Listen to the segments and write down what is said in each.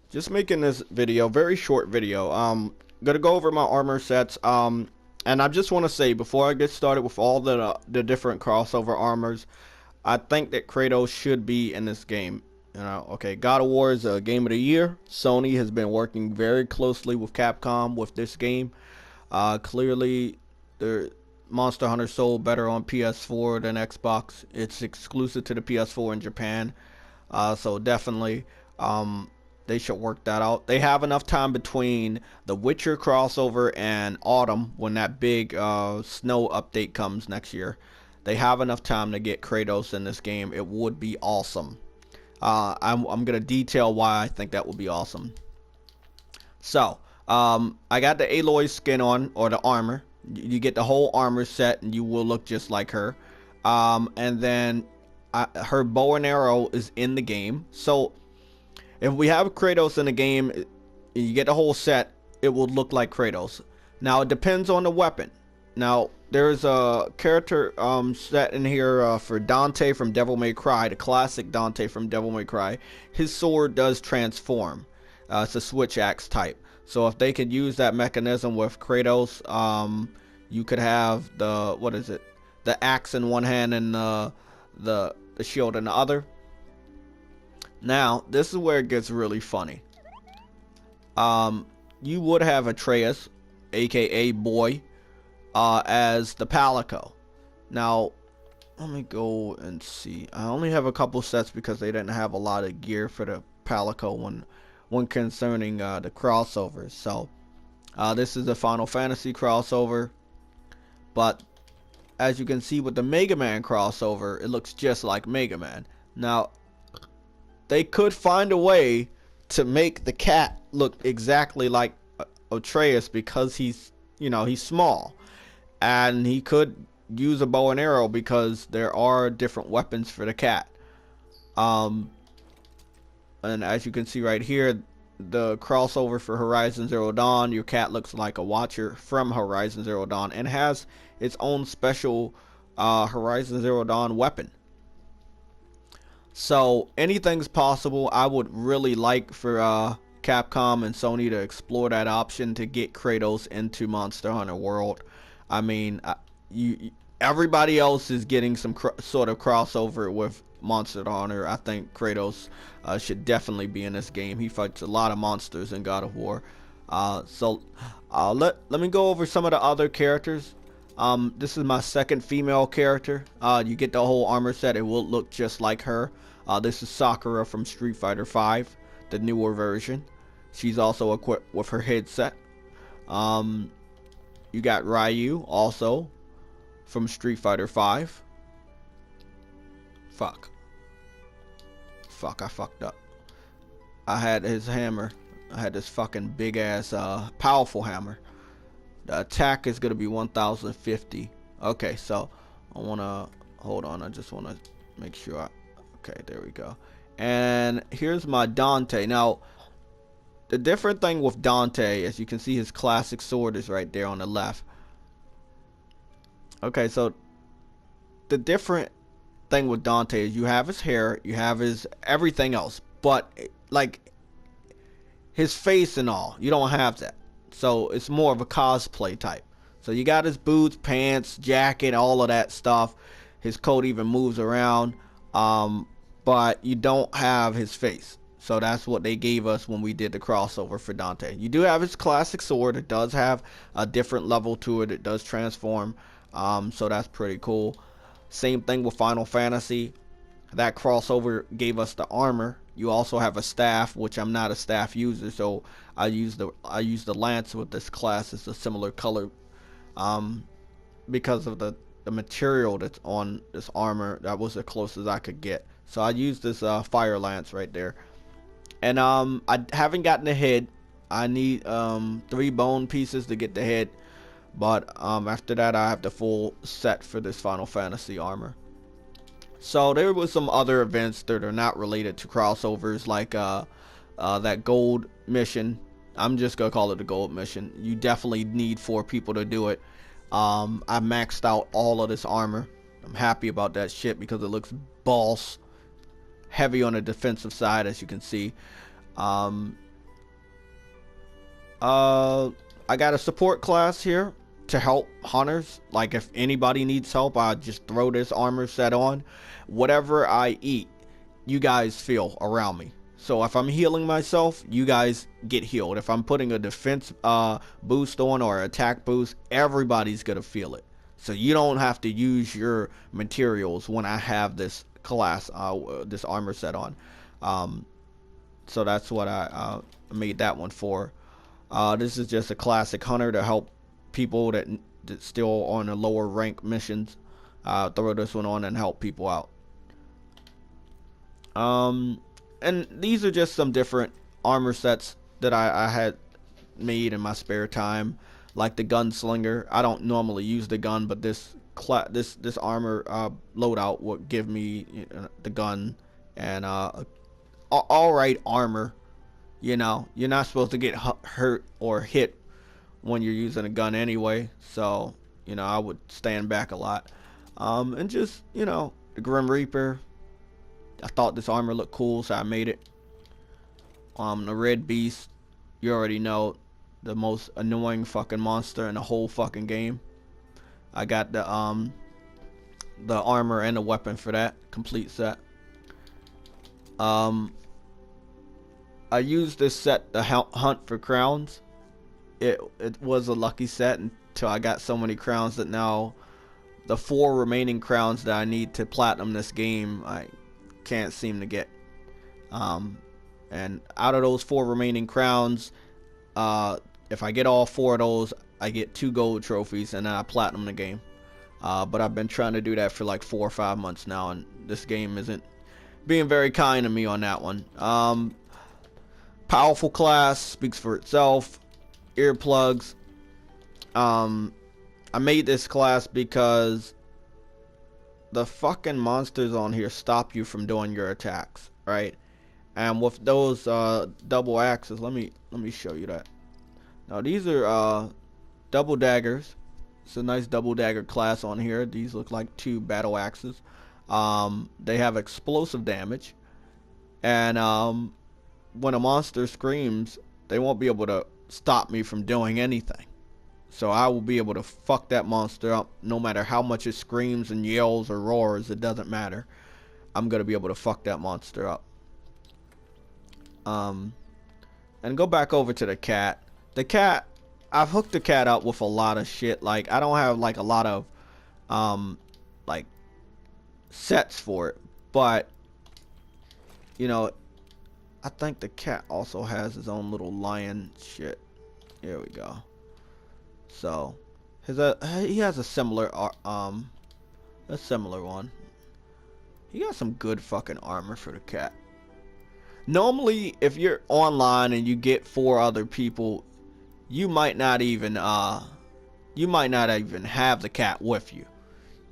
Just making this video, very short video. Gonna go over my armor sets. And I just want to say before I get started with all the different crossover armors, I think that Kratos should be in this game. You know, okay, God of War is a game of the year. Sony has been working very closely with Capcom with this game. Clearly, the Monster Hunter sold better on PS4 than Xbox. It's exclusive to the PS4 in Japan. So definitely, they should work that out. They have enough time between the Witcher crossover and Autumn when that big snow update comes next year. They have enough time to get Kratos in this game. It would be awesome. I'm gonna detail why I think that would be awesome. So, I got the Aloy skin on, or the armor. You get the whole armor set, and you will look just like her. And then her bow and arrow is in the game. So, if we have Kratos in the game, you get the whole set, it will look like Kratos. Now, it depends on the weapon. Now, there's a character set in here for Dante from Devil May Cry, the classic Dante from Devil May Cry. His sword does transform. It's a switch axe type. So if they could use that mechanism with Kratos, you could have the axe in one hand and the shield in the other. Now, this is where it gets really funny. You would have Atreus, aka Boy, as the Palico. Now, let me go and see. I only have a couple sets because they didn't have a lot of gear for the Palico when concerning the crossovers. So, this is the Final Fantasy crossover. But, as you can see with the Mega Man crossover, it looks just like Mega Man. Now, they could find a way to make the cat look exactly like Atreus because he's small. And he could use a bow and arrow because there are different weapons for the cat. And as you can see right here, the crossover for Horizon Zero Dawn, your cat looks like a Watcher from Horizon Zero Dawn and has its own special Horizon Zero Dawn weapon. So anything's possible. I would really like for Capcom and Sony to explore that option to get Kratos into Monster Hunter World. I mean, everybody else is getting some sort of crossover with Monster Hunter. I think Kratos should definitely be in this game. He fights a lot of monsters in God of War. So let me go over some of the other characters. This is my second female character. You get the whole armor set. It will look just like her. This is Sakura from Street Fighter V, the newer version. She's also equipped with her headset. You got Ryu also from Street Fighter V. Fuck, I fucked up. I had his hammer. I had this fucking big ass powerful hammer. The attack is gonna be 1050. Okay, so I wanna hold on. I just wanna make sure. Okay, there we go. And here's my Dante. Now, the different thing with Dante, as you can see, his classic sword is right there on the left. Okay, so the different thing with Dante is you have his hair, you have his everything else, but like his face and all, you don't have that. So it's more of a cosplay type. So you got his boots, pants, jacket, all of that stuff. His coat even moves around, but you don't have his face. So that's what they gave us when we did the crossover for Dante. You do have his classic sword. It does have a different level to it. It does transform. So that's pretty cool. Same thing with Final Fantasy. That crossover gave us the armor. You also have a staff, which I'm not a staff user, so I use the lance with this class. It's a similar color, because of the material that's on this armor. That was the closest I could get. So I used this fire lance right there. And I haven't gotten the head. I need 3 bone pieces to get the head. But after that, I have the full set for this Final Fantasy armor. So there was some other events that are not related to crossovers, like that gold mission. I'm just gonna call it the gold mission. You definitely need 4 people to do it. I maxed out all of this armor. I'm happy about that shit because it looks boss heavy on the defensive side, as you can see. I got a support class here to help hunters. Like if anybody needs help, I just throw this armor set on. Whatever I eat, you guys feel around me. So if I'm healing myself, you guys get healed. If I'm putting a defense boost on or attack boost, everybody's gonna feel it. So you don't have to use your materials when I have this class, this armor set on. So that's what I made that one for. This is just a classic hunter to help people that still on the lower rank missions. Throw this one on and help people out. And these are just some different armor sets that I had made in my spare time, like the gunslinger. I don't normally use the gun, but this armor loadout would give me the gun and alright armor. You know, you're not supposed to get hurt or hit when you're using a gun anyway, so you know I would stand back a lot. And just, you know, the Grim Reaper. I thought this armor looked cool, so I made it. The Red Beast, you already know, the most annoying fucking monster in the whole fucking game. I got the armor and the weapon for that complete set. I used this set to hunt for crowns. It was a lucky set until I got so many crowns that now the 4 remaining crowns that I need to platinum this game, I can't seem to get. And out of those 4 remaining crowns, if I get all 4 of those, I get 2 gold trophies and then I platinum the game. But I've been trying to do that for like 4 or 5 months now, and this game isn't being very kind to me on that one. Powerful class, speaks for itself. Earplugs. I made this class because the fucking monsters on here stop you from doing your attacks, right? And with those double axes, let me show you that. Now these are double daggers. It's a nice double dagger class on here. These look like 2 battle axes. They have explosive damage, and when a monster screams, they won't be able to stop me from doing anything. So I will be able to fuck that monster up no matter how much it screams and yells or roars. It doesn't matter. I'm gonna be able to fuck that monster up. And go back over to the cat. The cat, I've hooked the cat up with a lot of shit. Like I don't have like a lot of like sets for it, but you know, I think the cat also has his own little lion shit. Here we go. So he has a similar one. He got some good fucking armor for the cat. Normally, if you're online and you get 4 other people, you might not even have the cat with you.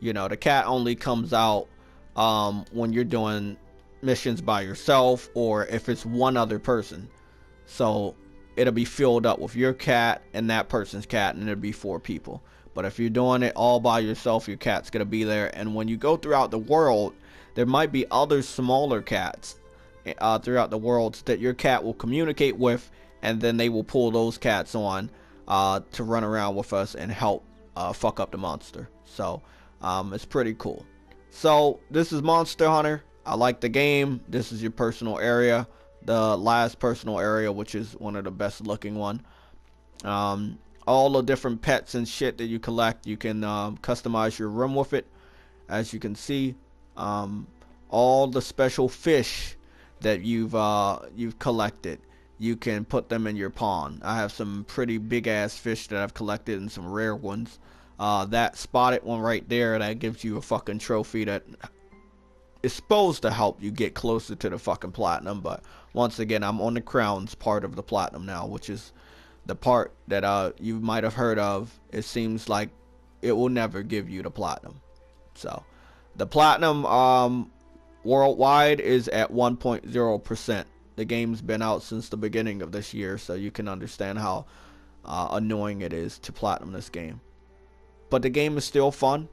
You know, the cat only comes out when you're doing missions by yourself, or if it's one other person. So it'll be filled up with your cat and that person's cat, and it'll be 4 people. But if you're doing it all by yourself, your cat's gonna be there. And when you go throughout the world, there might be other smaller cats throughout the world that your cat will communicate with, and then they will pull those cats on to run around with us and help fuck up the monster. So it's pretty cool. So this is Monster Hunter. I like the game. This is your personal area, the last personal area, which is one of the best looking one. All the different pets and shit that you collect, you can customize your room with it, as you can see. All the special fish that you've collected, you can put them in your pond. I have some pretty big ass fish that I've collected and some rare ones. That spotted one right there, that gives you a fucking trophy that is supposed to help you get closer to the fucking platinum. But once again, I'm on the crowns part of the platinum now, which is the part that you might have heard of. It seems like it will never give you the platinum. So the platinum worldwide is at 1.0%. The game's been out since the beginning of this year, so you can understand how annoying it is to platinum this game. But the game is still fun.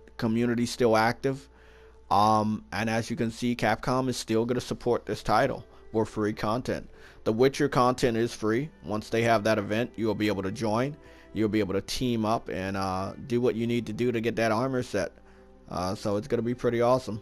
The community's still active. And as you can see, Capcom is still going to support this title. or free content. The Witcher content is free. Once they have that event, you'll be able to join. You'll be able to team up and do what you need to do to get that armor set. So it's going to be pretty awesome.